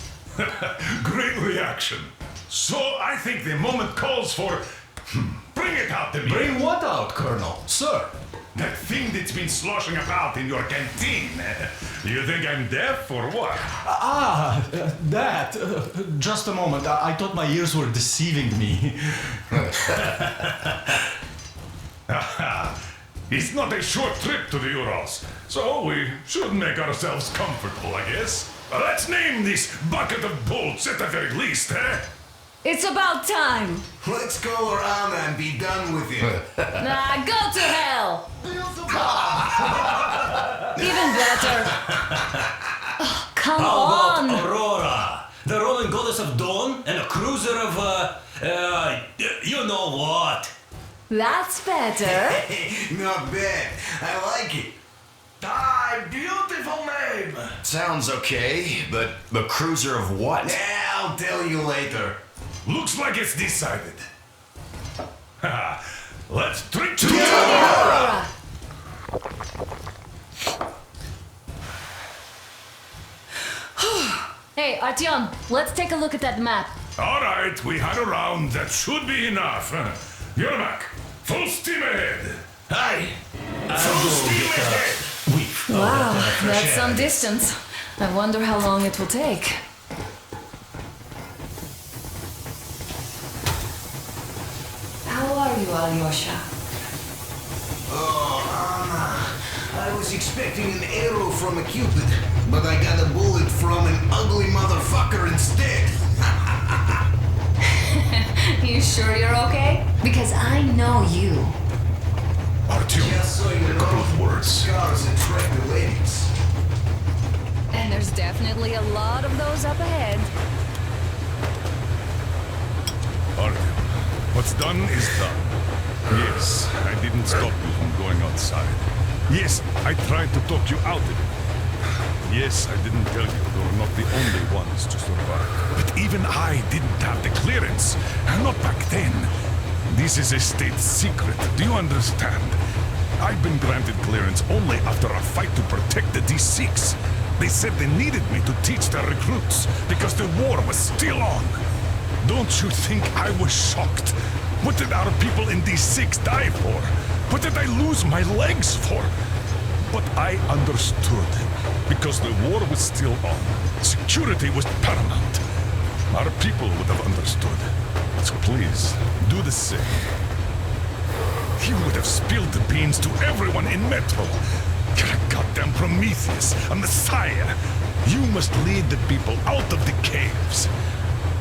Great reaction. So I think the moment calls for... Bring it out to me. Bring what out, Colonel? Sir? That thing that's been sloshing about in your canteen. You think I'm deaf or what? That. Just a moment. I thought my ears were deceiving me. It's not a short trip to the Urals, so we should make ourselves comfortable, I guess. Let's name this bucket of bolts at the very least, eh? It's about time. Let's go around and be done with it. Nah, go to hell. Even better. Oh, come How on. about Aurora, the rolling goddess of dawn, and a cruiser of, you know what? That's better. Not bad. I like it. Ah, beautiful name. Sounds okay, but the cruiser of what? I'll tell you later. Looks like it's decided. Let's drink to Aurora. Hey, Artyom, let's take a look at that map. All right, we had a round. That should be enough. Yermak, full steam ahead. Aye. Full steam ahead. Wow, that's some distance. I wonder how long it will take. How are you, Alyosha? Oh, Anna. I was expecting an arrow from a Cupid, but I got a bullet from an ugly motherfucker instead. You sure you're okay? Because I know you. Artyom, Just so you know, a couple of words. Scars attract the ladies. And there's definitely a lot of those up ahead. Artyom, what's done is done. Yes, I didn't stop you from going outside. Yes, I tried to talk you out of it. Yes, I didn't tell you you were not the only ones to survive. But even I didn't have the clearance. Not back then. This is a state secret. Do you understand? I've been granted clearance only after a fight to protect the D6. They said they needed me to teach their recruits because the war was still on. Don't you think I was shocked? What did our people in D6 die for? What did I lose my legs for? But I understood. Because the war was still on. Security was paramount. Our people would have understood. So please, do the same. You would have spilled the beans to everyone in Metro. You're a goddamn Prometheus, a messiah. You must lead the people out of the caves.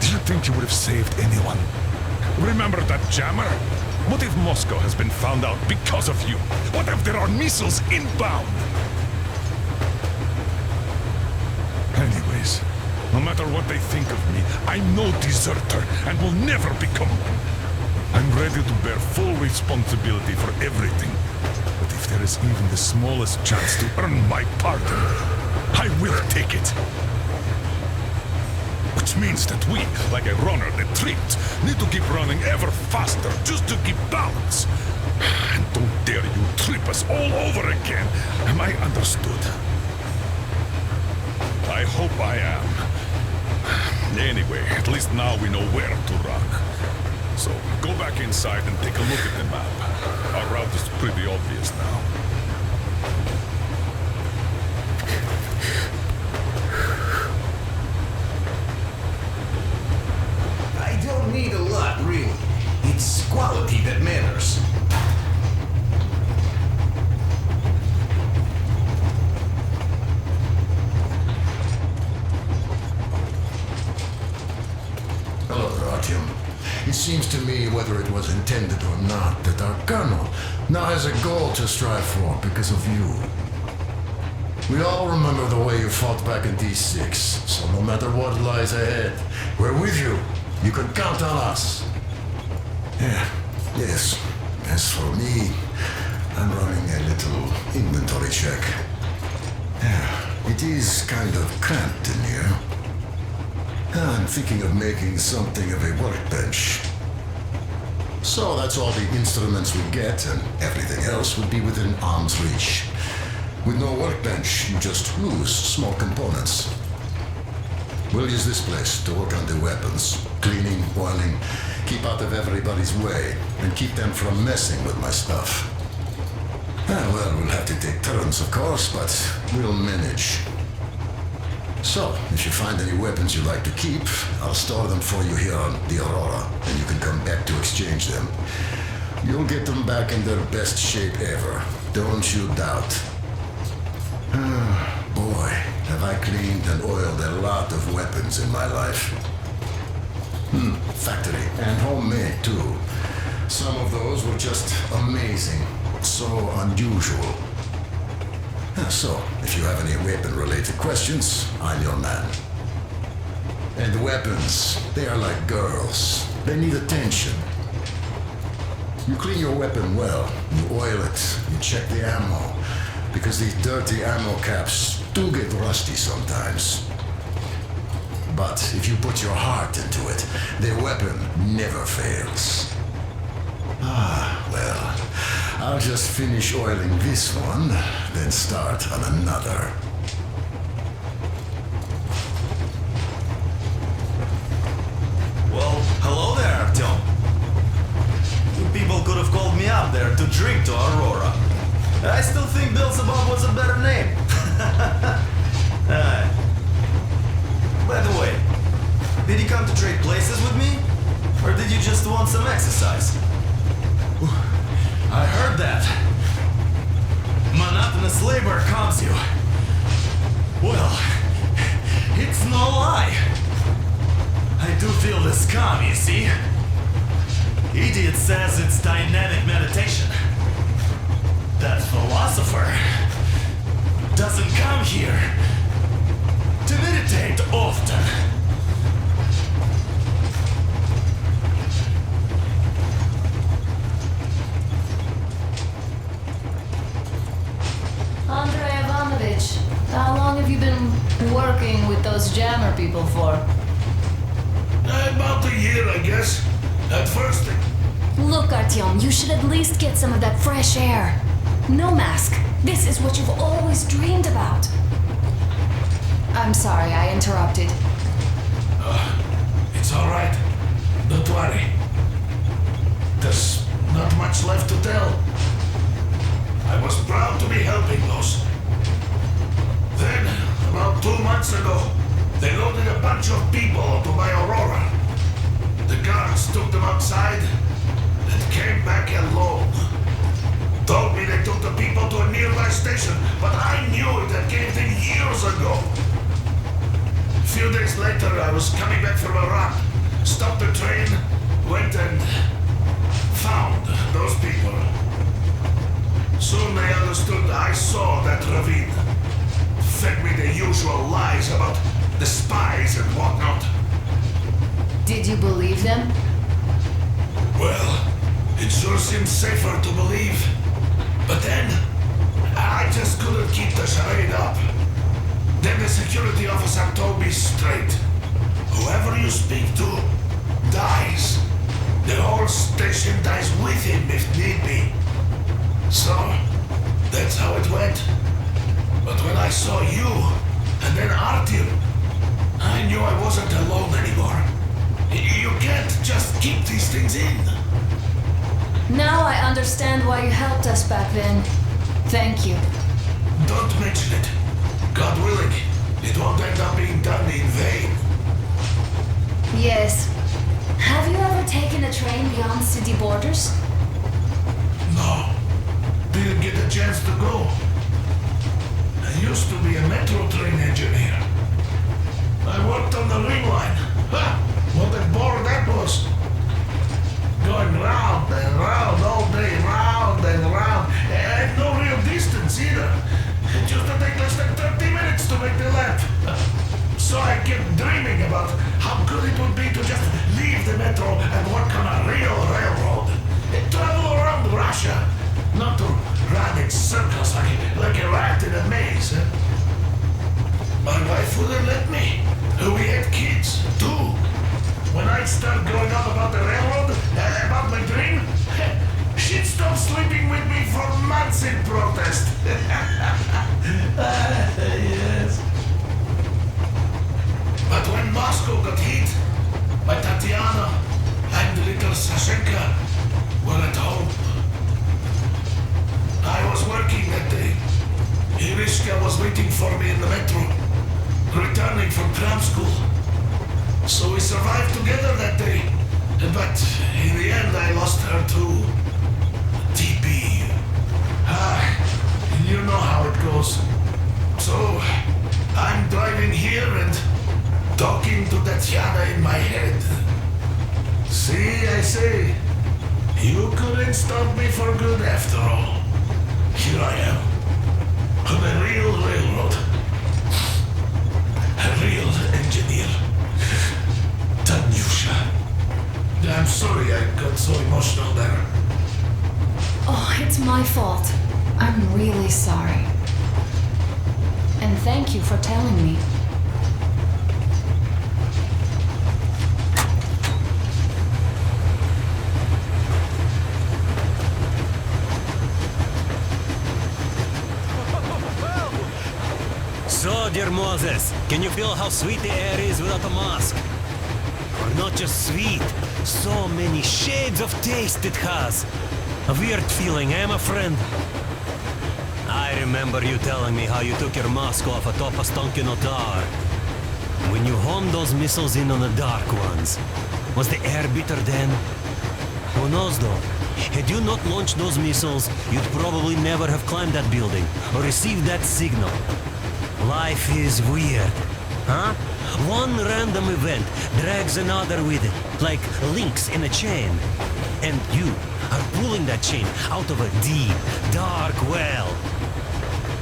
Do you think you would have saved anyone? Remember that jammer? What if Moscow has been found out because of you? What if there are missiles inbound? Anyways, no matter what they think of me, I'm no deserter and will never become one. I'm ready to bear full responsibility for everything. But if If there is even the smallest chance to earn my pardon, I will take it. Which means that we, like a runner that tripped, need to keep running ever faster just to keep balance. And don't dare you trip us all over again. Am I understood? I hope I am. Anyway, at least now we know where to run. So, go back inside and take a look at the map. Our route is pretty obvious now. I don't need a lot, really. It's quality that matters. Hello, Artyom. It seems to me, whether it was intended or not, that our colonel now has a goal to strive for because of you. We all remember the way you fought back in D6, so no matter what lies ahead, we're with you. You can count on us. Yes. As for me, I'm running a little inventory check. It is kind of cramped in here. I'm thinking of making something of a workbench. So that's all the instruments we get, and everything else would be within arm's reach. With no workbench, you just lose small components. We'll use this place to work on the weapons. Cleaning, oiling, keep out of everybody's way, and keep them from messing with my stuff. Well, we'll have to take turns, of course, but we'll manage. So, if you find any weapons you like to keep, I'll store them for you here on the Aurora, and you can come back to exchange them. You'll get them back in their best shape ever. Don't you doubt. Boy, have I cleaned and oiled a lot of weapons in my life. Factory and homemade too. Some of those were just amazing. So unusual. So, if you have any weapon-related questions, I'm your man. And weapons, they are like girls. They need attention. You clean your weapon well, you oil it, you check the ammo, because these dirty ammo caps do get rusty sometimes. But if you put your heart into it, the weapon never fails. Well, I'll just finish oiling this one, then start on another. Well, hello there, Artyom. You people could have called me up there to drink to Aurora. I still think Beelzebub was a better name. By the way, did you come to trade places with me? Or did you just want some exercise? I heard that. Monotonous labor calms you. Well, it's no lie. I do feel this calm, you see. Idiot says it's dynamic meditation. That philosopher doesn't come here to meditate often. Andrei Ivanovich, how long have you been working with those jammer people for? About a year, I guess. At first. Look, Artyom, you should at least get some of that fresh air. No mask. This is what you've always dreamed about. I'm sorry, I interrupted. It's all right. Don't worry. There's not much left to tell. I was proud to be helping those. Then, about 2 months ago, they loaded a bunch of people onto my Aurora. The guards took them outside and came back alone. Told me they took the people to a nearby station, but I knew it had caved in years ago. A few days later, I was coming back from a run, stopped the train, went and found those people. Soon they understood I saw that ravine. Fed me the usual lies about the spies and whatnot. Did you believe them? Well, it sure seems safer to believe. But then, I just couldn't keep the charade up. Then the security officer told me straight. Whoever you speak to dies. The whole station dies with him if need be. So, that's how it went. But when I saw you, and then Artyom, I knew I wasn't alone anymore. You can't just keep these things in. Now I understand why you helped us back then. Thank you. Don't mention it. God willing, it won't end up being done in vain. Yes. Have you ever taken a train beyond city borders? No. Didn't get a chance to go. I used to be a metro train engineer. I worked on the ring line. Ha! What a bore that was. Going round and round all day, round and round. And no real distance either. It used to take less than 30 minutes to make the lap. So I kept dreaming about how good it would be to just leave the metro and work on a real railroad. And travel around Russia. Not to run in circles like a rat in a maze. My wife wouldn't let me. We had kids, too. When I'd start going on about the railroad, about my dream, she'd stop sleeping with me for months in protest. Yes. But when Moscow got hit, my Tatiana and little Sashenka were at home. I was working that day. Irishka was waiting for me in the metro, returning from tram school. So we survived together that day. But in the end, I lost her too. TB. You know how it goes. So, I'm driving here and talking to Tatiana in my head. See, I say, you couldn't stop me for good after all. Here I am, on a real railroad. A real engineer. Tanyusha. I'm sorry I got so emotional there. Oh, it's my fault. I'm really sorry. And thank you for telling me. So, dear Moses, can you feel how sweet the air is without a mask? Or not just sweet, so many shades of taste it has. A weird feeling, eh, my friend? I remember you telling me how you took your mask off atop a Stonkino tower. When you homed those missiles in on the dark ones, was the air bitter then? Who knows though? Had you not launched those missiles, you'd probably never have climbed that building or received that signal. Life is weird, huh? One random event drags another with it, like links in a chain. And you are pulling that chain out of a deep, dark well.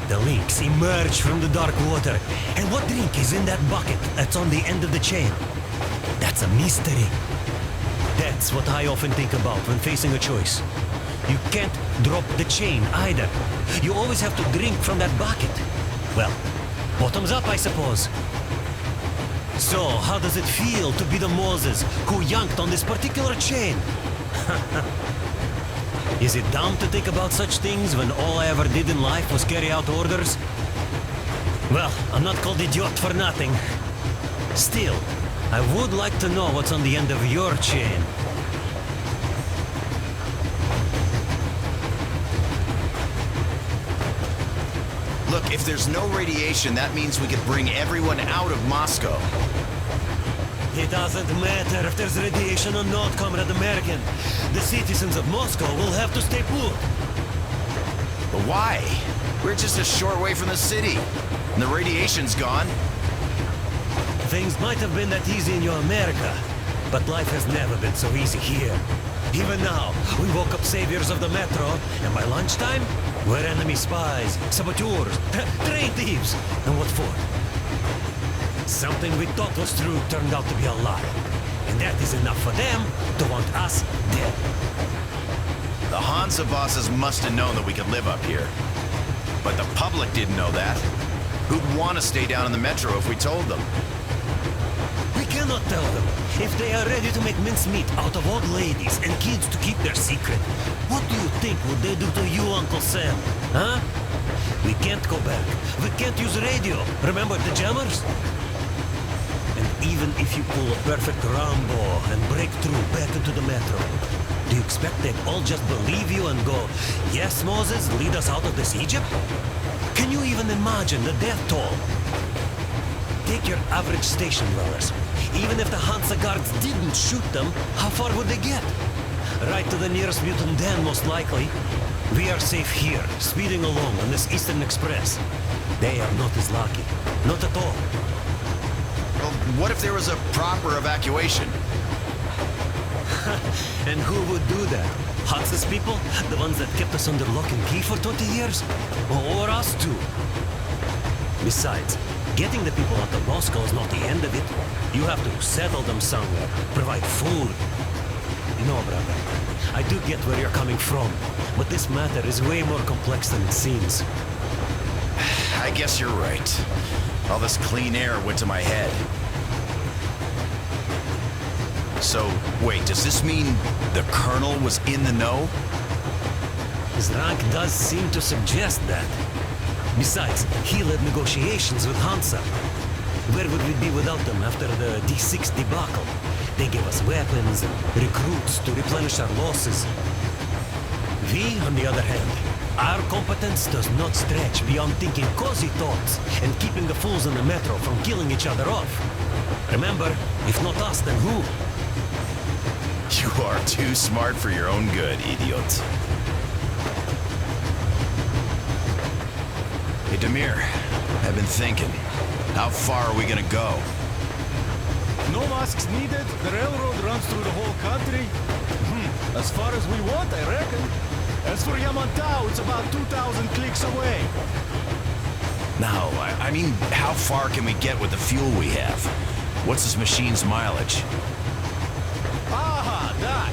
The links emerge from the dark water. And what drink is in that bucket that's on the end of the chain? That's a mystery. That's what I often think about when facing a choice. You can't drop the chain either. You always have to drink from that bucket. Well, bottoms up, I suppose. So, how does it feel to be the Moses who yanked on this particular chain? Is it dumb to think about such things when all I ever did in life was carry out orders? Well, I'm not called idiot for nothing. Still, I would like to know what's on the end of your chain. Look, if there's no radiation, that means we could bring everyone out of Moscow. It doesn't matter if there's radiation or not, Comrade American. The citizens of Moscow will have to stay put. But why? We're just a short way from the city, and the radiation's gone. Things might have been that easy in your America, but life has never been so easy here. Even now, we woke up saviors of the metro, and by lunchtime, we're enemy spies, saboteurs, train thieves, and what for? Something we thought was true turned out to be a lie. And that is enough for them to want us dead. The Hansa bosses must have known that we could live up here. But the public didn't know that. Who'd want to stay down in the metro if we told them? We cannot tell them. If they are ready to make mincemeat out of old ladies and kids to keep their secret, what do you think would they do to you, Uncle Sam? Huh? We can't go back. We can't use radio. Remember the jammers? And even if you pull a perfect Rambo and break through back into the metro, do you expect they'd all just believe you and go, "Yes, Moses, lead us out of this Egypt"? Can you even imagine the death toll? Take your average station dwellers. Even if the Hansa guards didn't shoot them, how far would they get? Right to the nearest mutant den, most likely. We are safe here, speeding along on this Eastern Express. They are not as lucky. Not at all. Well, what if there was a proper evacuation? And who would do that? Hansa's people? The ones that kept us under lock and key for 20 years? Or us too? Besides, getting the people out of Moscow is not the end of it. You have to settle them somewhere, provide food. You know, brother, I do get where you're coming from, but this matter is way more complex than it seems. I guess you're right. All this clean air went to my head. So, wait, does this mean the Colonel was in the know? His rank does seem to suggest that. Besides, he led negotiations with Hansa. Where would we be without them after the D6 debacle? They gave us weapons and recruits to replenish our losses. We, on the other hand, our competence does not stretch beyond thinking cozy thoughts and keeping the fools in the metro from killing each other off. Remember, if not us, then who? You are too smart for your own good, idiot. Hey, Demir, I've been thinking. How far are we gonna go? No masks needed. The railroad runs through the whole country. As far as we want, I reckon. As for Yamantau, it's about 2,000 clicks away. No, I mean, how far can we get with the fuel we have? What's this machine's mileage? Aha, that.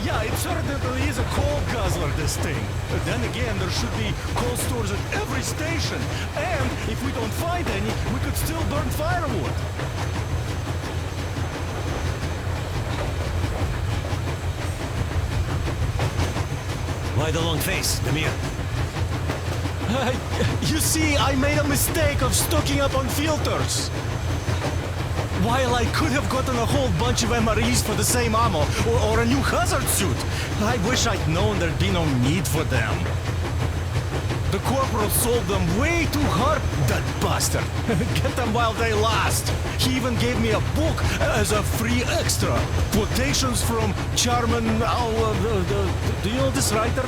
Yeah, it certainly is a coal guzzler, this thing. But then again, there should be coal stores at every station. And if we don't find any, we could still burn firewood. Why the long face, Demir? You see, I made a mistake of stocking up on filters. While I could have gotten a whole bunch of MREs for the same ammo, or a new hazard suit, I wish I'd known there'd be no need for them. The corporal sold them way too hard, that bastard. Get them while they last. He even gave me a book as a free extra. Quotations from Chairman, do you know this writer?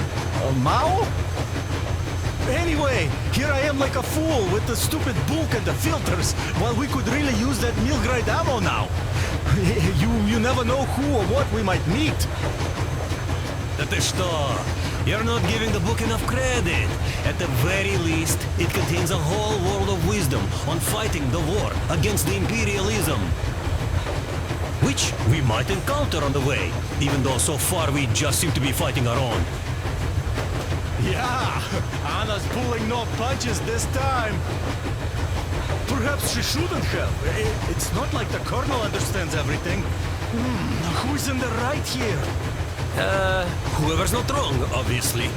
Mao? Anyway, here I am like a fool with the stupid book and the filters, while we could really use that meal-grade ammo now. You never know who or what we might meet. That is что? You're not giving the book enough credit. At the very least, it contains a whole world of wisdom on fighting the war against the imperialism. Which we might encounter on the way, even though so far we just seem to be fighting our own. Yeah, Anna's pulling no punches this time. Perhaps she shouldn't have. It's not like the Colonel understands everything. Who's in the right here? Whoever's not wrong, obviously.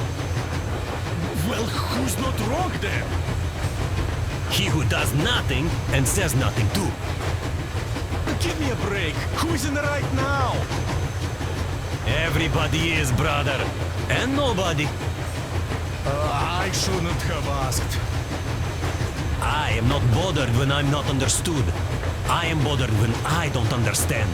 Well, who's not wrong then? He who does nothing and says nothing too. Give me a break. Who's in the right now? Everybody is, brother. And nobody. I shouldn't have asked. I am not bothered when I'm not understood. I am bothered when I don't understand.